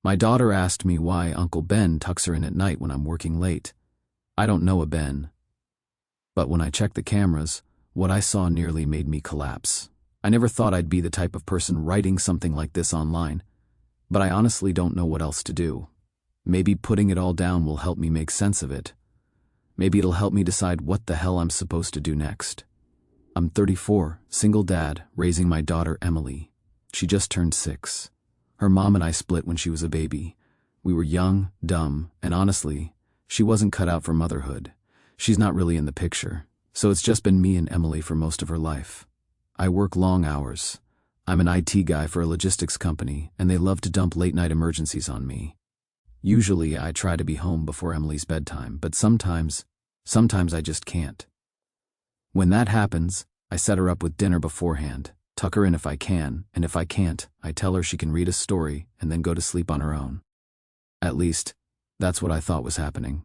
My daughter asked me why Uncle Ben tucks her in at night when I'm working late. I don't know a Ben. But when I checked the cameras, what I saw nearly made me collapse. I never thought I'd be the type of person writing something like this online, but I honestly don't know what else to do. Maybe putting it all down will help me make sense of it. Maybe it'll help me decide what the hell I'm supposed to do next. I'm 34, single dad, raising my daughter Emily. She just turned 6. Her mom and I split when she was a baby. We were young, dumb, and honestly, she wasn't cut out for motherhood. She's not really in the picture, so it's just been me and Emily for most of her life. I work long hours. I'm an IT guy for a logistics company, and they love to dump late-night emergencies on me. Usually, I try to be home before Emily's bedtime, but sometimes I just can't. When that happens, I set her up with dinner beforehand, tuck her in if I can, and if I can't, I tell her she can read a story and then go to sleep on her own. At least, that's what I thought was happening.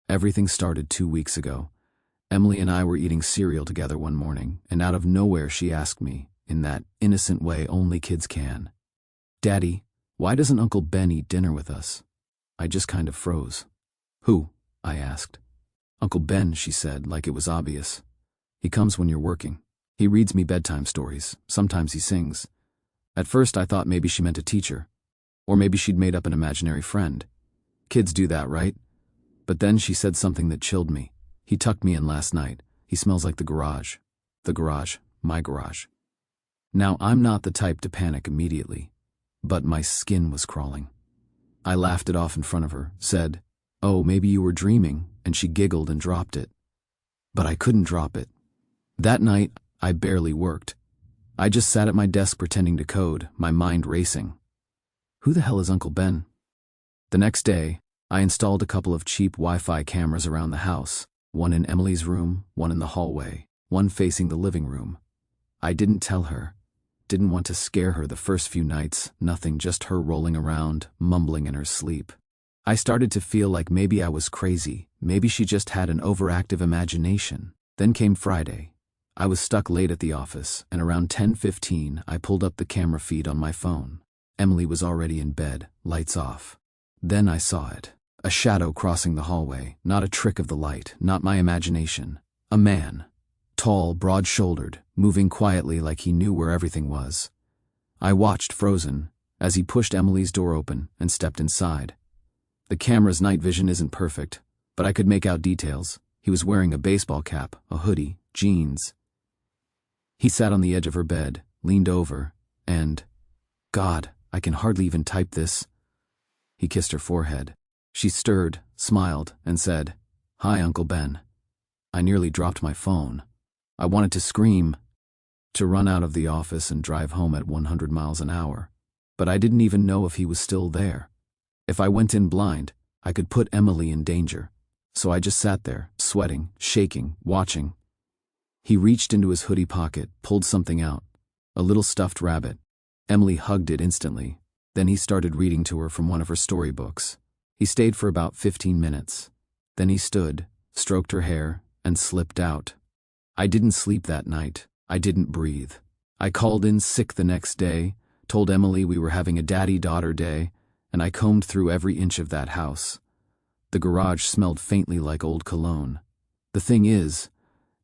Everything started 2 weeks ago. Emily and I were eating cereal together one morning, and out of nowhere she asked me, in that innocent way only kids can, "Daddy, why doesn't Uncle Ben eat dinner with us?" I just kind of froze. "Who?" I asked. "Uncle Ben," she said, like it was obvious. "He comes when you're working. He reads me bedtime stories. Sometimes he sings." At first I thought maybe she meant a teacher, or maybe she'd made up an imaginary friend. Kids do that, right? But then she said something that chilled me. "He tucked me in last night. He smells like the garage." The garage, my garage. Now, I'm not the type to panic immediately, but my skin was crawling. I laughed it off in front of her, said, "Oh, maybe you were dreaming," and she giggled and dropped it. But I couldn't drop it. That night, I barely worked. I just sat at my desk pretending to code, my mind racing. Who the hell is Uncle Ben? The next day, I installed a couple of cheap Wi-Fi cameras around the house, one in Emily's room, one in the hallway, one facing the living room. I didn't tell her. Didn't want to scare her the first few nights, nothing, just her rolling around, mumbling in her sleep. I started to feel like maybe I was crazy, maybe she just had an overactive imagination. Then came Friday. I was stuck late at the office, and around 10:15 I pulled up the camera feed on my phone. Emily was already in bed, lights off. Then I saw it. A shadow crossing the hallway, not a trick of the light, not my imagination. A man. Tall, broad-shouldered, moving quietly like he knew where everything was. I watched, frozen, as he pushed Emily's door open and stepped inside. The camera's night vision isn't perfect, but I could make out details. He was wearing a baseball cap, a hoodie, jeans. He sat on the edge of her bed, leaned over, and, God, I can hardly even type this. He kissed her forehead. She stirred, smiled, and said, "Hi, Uncle Ben." I nearly dropped my phone. I wanted to scream, to run out of the office and drive home at 100 miles an hour. But I didn't even know if he was still there. If I went in blind, I could put Emily in danger. So I just sat there, sweating, shaking, watching. He reached into his hoodie pocket, pulled something out. A little stuffed rabbit. Emily hugged it instantly. Then he started reading to her from one of her storybooks. He stayed for about 15 minutes. Then he stood, stroked her hair, and slipped out. I didn't sleep that night. I didn't breathe. I called in sick the next day, told Emily we were having a daddy-daughter day, and I combed through every inch of that house. The garage smelled faintly like old cologne. The thing is,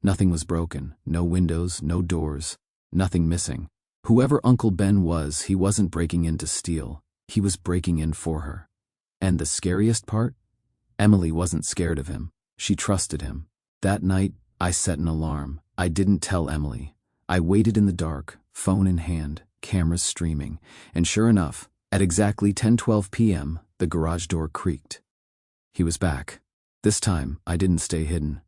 nothing was broken. No windows, no doors, nothing missing. Whoever Uncle Ben was, he wasn't breaking in to steal. He was breaking in for her. And the scariest part? Emily wasn't scared of him. She trusted him. That night, I set an alarm. I didn't tell Emily. I waited in the dark, phone in hand, cameras streaming, and sure enough, at exactly 10:12 p.m., the garage door creaked. He was back. This time, I didn't stay hidden.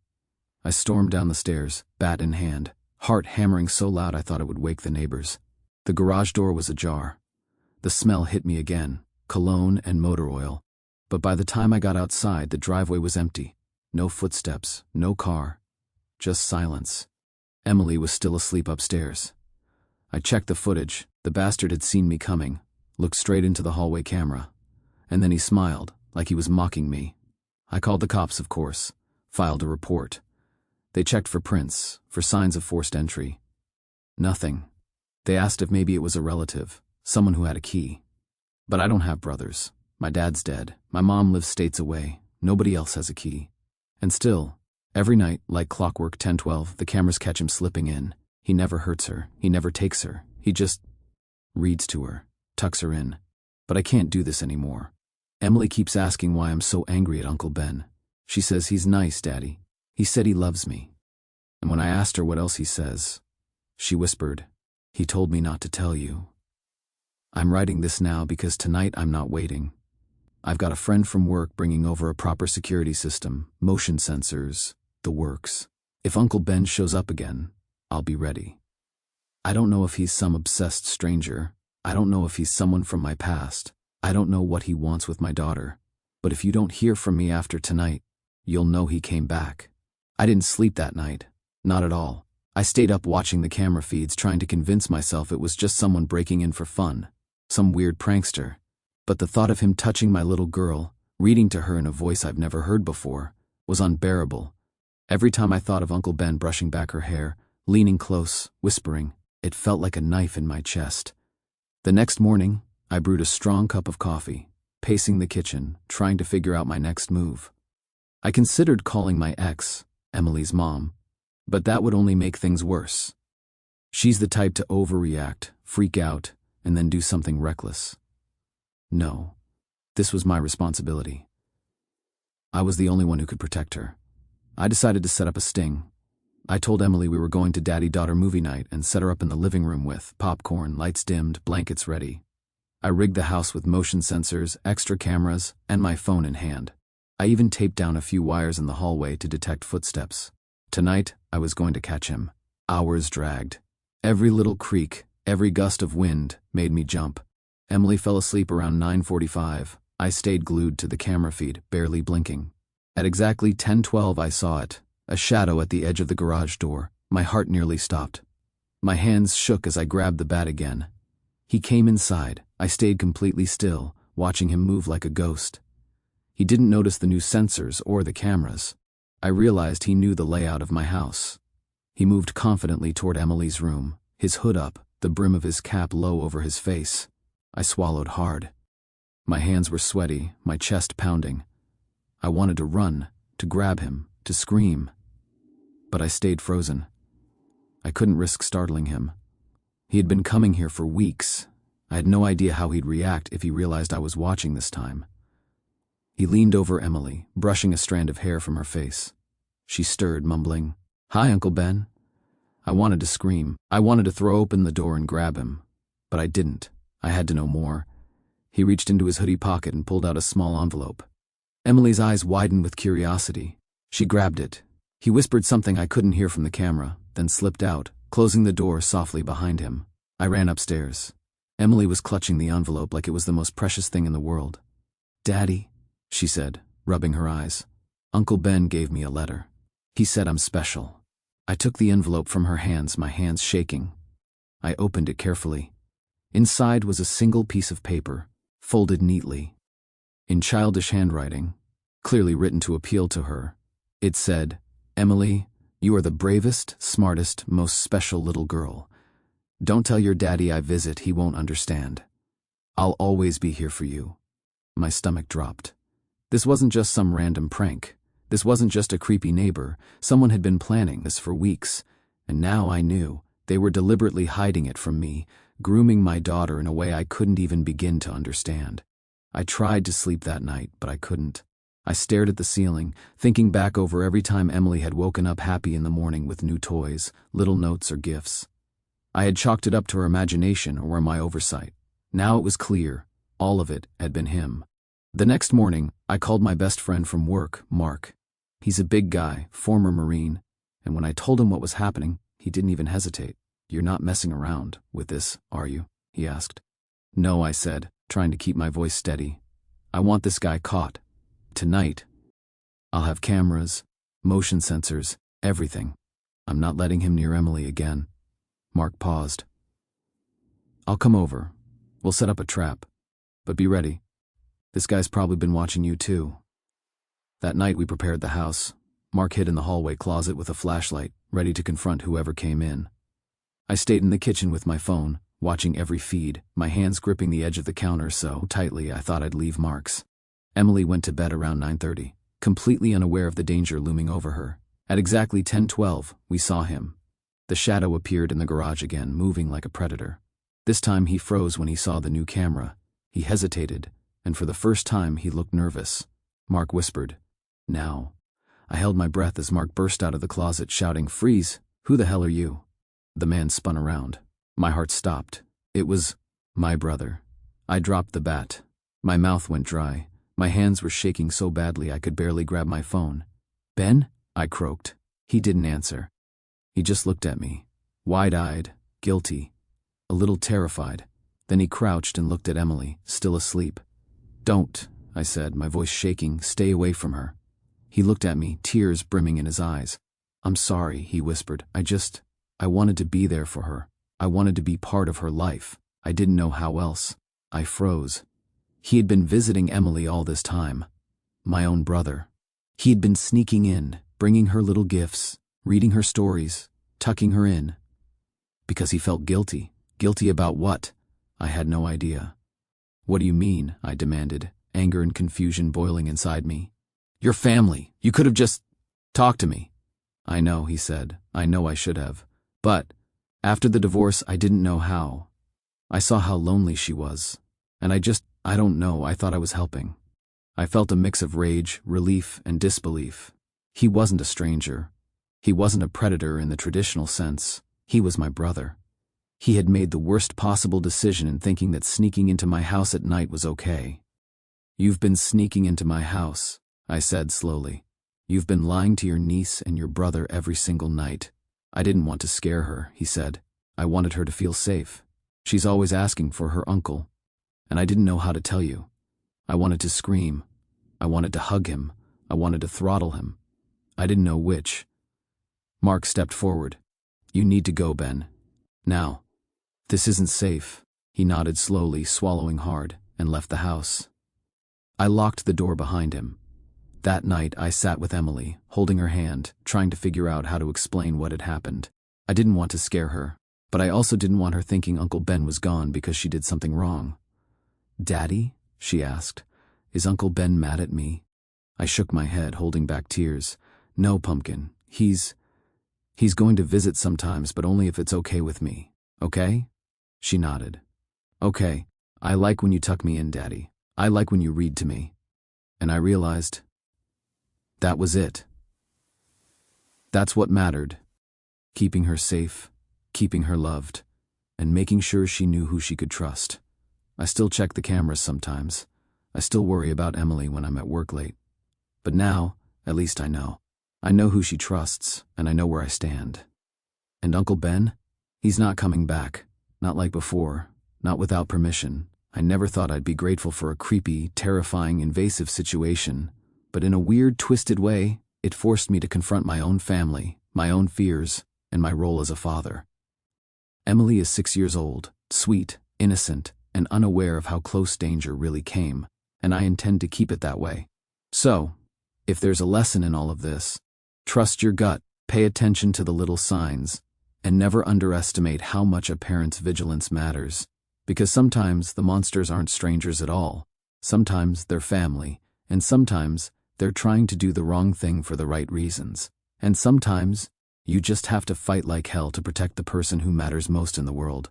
I stormed down the stairs, bat in hand, heart hammering so loud I thought it would wake the neighbors. The garage door was ajar. The smell hit me again, cologne and motor oil. But by the time I got outside, the driveway was empty. No footsteps, no car. Just silence. Emily was still asleep upstairs. I checked the footage. The bastard had seen me coming, looked straight into the hallway camera. And then he smiled, like he was mocking me. I called the cops, of course, filed a report. They checked for prints, for signs of forced entry. Nothing. They asked if maybe it was a relative, someone who had a key. But I don't have brothers. My dad's dead. My mom lives states away. Nobody else has a key. And still, every night, like clockwork 10-12, the cameras catch him slipping in. He never hurts her. He never takes her. He just reads to her, tucks her in. But I can't do this anymore. Emily keeps asking why I'm so angry at Uncle Ben. She says he's nice, Daddy. He said he loves me. And when I asked her what else he says, she whispered, he told me not to tell you. I'm writing this now because tonight I'm not waiting. I've got a friend from work bringing over a proper security system, motion sensors, the works. If Uncle Ben shows up again, I'll be ready. I don't know if he's some obsessed stranger. I don't know if he's someone from my past. I don't know what he wants with my daughter. But if you don't hear from me after tonight, you'll know he came back. I didn't sleep that night. Not at all. I stayed up watching the camera feeds, trying to convince myself it was just someone breaking in for fun. Some weird prankster. But the thought of him touching my little girl, reading to her in a voice I've never heard before, was unbearable. Every time I thought of Uncle Ben brushing back her hair, leaning close, whispering, it felt like a knife in my chest. The next morning, I brewed a strong cup of coffee, pacing the kitchen, trying to figure out my next move. I considered calling my ex, Emily's mom, but that would only make things worse. She's the type to overreact, freak out, and then do something reckless. No, this was my responsibility. I was the only one who could protect her. I decided to set up a sting. I told Emily we were going to daddy-daughter movie night and set her up in the living room with popcorn, lights dimmed, blankets ready. I rigged the house with motion sensors, extra cameras, and my phone in hand. I even taped down a few wires in the hallway to detect footsteps. Tonight, I was going to catch him. Hours dragged. Every little creak, every gust of wind made me jump. Emily fell asleep around 9:45. I stayed glued to the camera feed, barely blinking. At exactly 10:12 I saw it, a shadow at the edge of the garage door. My heart nearly stopped. My hands shook as I grabbed the bat again. He came inside. I stayed completely still, watching him move like a ghost. He didn't notice the new sensors or the cameras. I realized he knew the layout of my house. He moved confidently toward Emily's room, his hood up, the brim of his cap low over his face. I swallowed hard. My hands were sweaty, my chest pounding. I wanted to run, to grab him, to scream. But I stayed frozen. I couldn't risk startling him. He had been coming here for weeks. I had no idea how he'd react if he realized I was watching this time. He leaned over Emily, brushing a strand of hair from her face. She stirred, mumbling, "Hi, Uncle Ben." I wanted to scream. I wanted to throw open the door and grab him. But I didn't. I had to know more. He reached into his hoodie pocket and pulled out a small envelope. Emily's eyes widened with curiosity. She grabbed it. He whispered something I couldn't hear from the camera, then slipped out, closing the door softly behind him. I ran upstairs. Emily was clutching the envelope like it was the most precious thing in the world. "Daddy," she said, rubbing her eyes. "Uncle Ben gave me a letter. He said I'm special." I took the envelope from her hands, my hands shaking. I opened it carefully. Inside was a single piece of paper, folded neatly. In childish handwriting, clearly written to appeal to her, it said, "Emily, you are the bravest, smartest, most special little girl. Don't tell your daddy I visit, he won't understand. I'll always be here for you." My stomach dropped. This wasn't just some random prank. This wasn't just a creepy neighbor. Someone had been planning this for weeks, and now I knew they were deliberately hiding it from me, grooming my daughter in a way I couldn't even begin to understand. I tried to sleep that night, but I couldn't. I stared at the ceiling, thinking back over every time Emily had woken up happy in the morning with new toys, little notes or gifts. I had chalked it up to her imagination or my oversight. Now it was clear. All of it had been him. The next morning, I called my best friend from work, Mark. He's a big guy, former Marine, and when I told him what was happening, he didn't even hesitate. "You're not messing around with this, are you?" he asked. "No," I said, trying to keep my voice steady. "I want this guy caught. Tonight. I'll have cameras, motion sensors, everything. I'm not letting him near Emily again." Mark paused. "I'll come over. We'll set up a trap. But be ready. This guy's probably been watching you too." That night we prepared the house. Mark hid in the hallway closet with a flashlight, ready to confront whoever came in. I stayed in the kitchen with my phone, watching every feed, my hands gripping the edge of the counter so tightly I thought I'd leave marks. Emily went to bed around 9:30, completely unaware of the danger looming over her. At exactly 10:12, we saw him. The shadow appeared in the garage again, moving like a predator. This time he froze when he saw the new camera. He hesitated, and for the first time he looked nervous. Mark whispered, "Now." I held my breath as Mark burst out of the closet shouting, "Freeze! Who the hell are you?" The man spun around. My heart stopped. It was my brother. I dropped the bat. My mouth went dry. My hands were shaking so badly I could barely grab my phone. "Ben?" I croaked. He didn't answer. He just looked at me, wide-eyed, guilty, a little terrified. Then he crouched and looked at Emily, still asleep. "Don't," I said, my voice shaking. "Stay away from her." He looked at me, tears brimming in his eyes. "I'm sorry," he whispered. I wanted to be there for her. I wanted to be part of her life. I didn't know how else." I froze. He had been visiting Emily all this time. My own brother. He had been sneaking in, bringing her little gifts, reading her stories, tucking her in. Because he felt guilty. Guilty about what? I had no idea. "What do you mean?" I demanded, anger and confusion boiling inside me. "Your family. You could have just talked to me." "I know," he said. "I know I should have. But after the divorce, I didn't know how. I saw how lonely she was. And I don't know, I thought I was helping." I felt a mix of rage, relief, and disbelief. He wasn't a stranger. He wasn't a predator in the traditional sense. He was my brother. He had made the worst possible decision in thinking that sneaking into my house at night was okay. "You've been sneaking into my house," I said slowly. "You've been lying to your niece and your brother every single night." "I didn't want to scare her," he said. "I wanted her to feel safe. She's always asking for her uncle. And I didn't know how to tell you. I wanted to scream. I wanted to hug him. I wanted to throttle him. I didn't know which." Mark stepped forward. "You need to go, Ben. Now. This isn't safe." He nodded slowly, swallowing hard, and left the house. I locked the door behind him. That night I sat with Emily, holding her hand, trying to figure out how to explain what had happened. I didn't want to scare her, but I also didn't want her thinking Uncle Ben was gone because she did something wrong. "Daddy?" she asked. "Is Uncle Ben mad at me?" I shook my head, holding back tears. "No, Pumpkin. He's going to visit sometimes, but only if it's okay with me. Okay?" She nodded. "Okay. I like when you tuck me in, Daddy. I like when you read to me." And I realized that was it. That's what mattered. Keeping her safe, keeping her loved, and making sure she knew who she could trust. I still check the cameras sometimes. I still worry about Emily when I'm at work late. But now, at least I know. I know who she trusts, and I know where I stand. And Uncle Ben? He's not coming back. Not like before. Not without permission. I never thought I'd be grateful for a creepy, terrifying, invasive situation. But in a weird, twisted way, it forced me to confront my own family, my own fears, and my role as a father. Emily is 6 years old, sweet, innocent, and unaware of how close danger really came, and I intend to keep it that way. So, if there's a lesson in all of this, trust your gut, pay attention to the little signs, and never underestimate how much a parent's vigilance matters, because sometimes the monsters aren't strangers at all. Sometimes they're family, and sometimes they're trying to do the wrong thing for the right reasons. And sometimes you just have to fight like hell to protect the person who matters most in the world.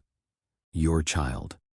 Your child.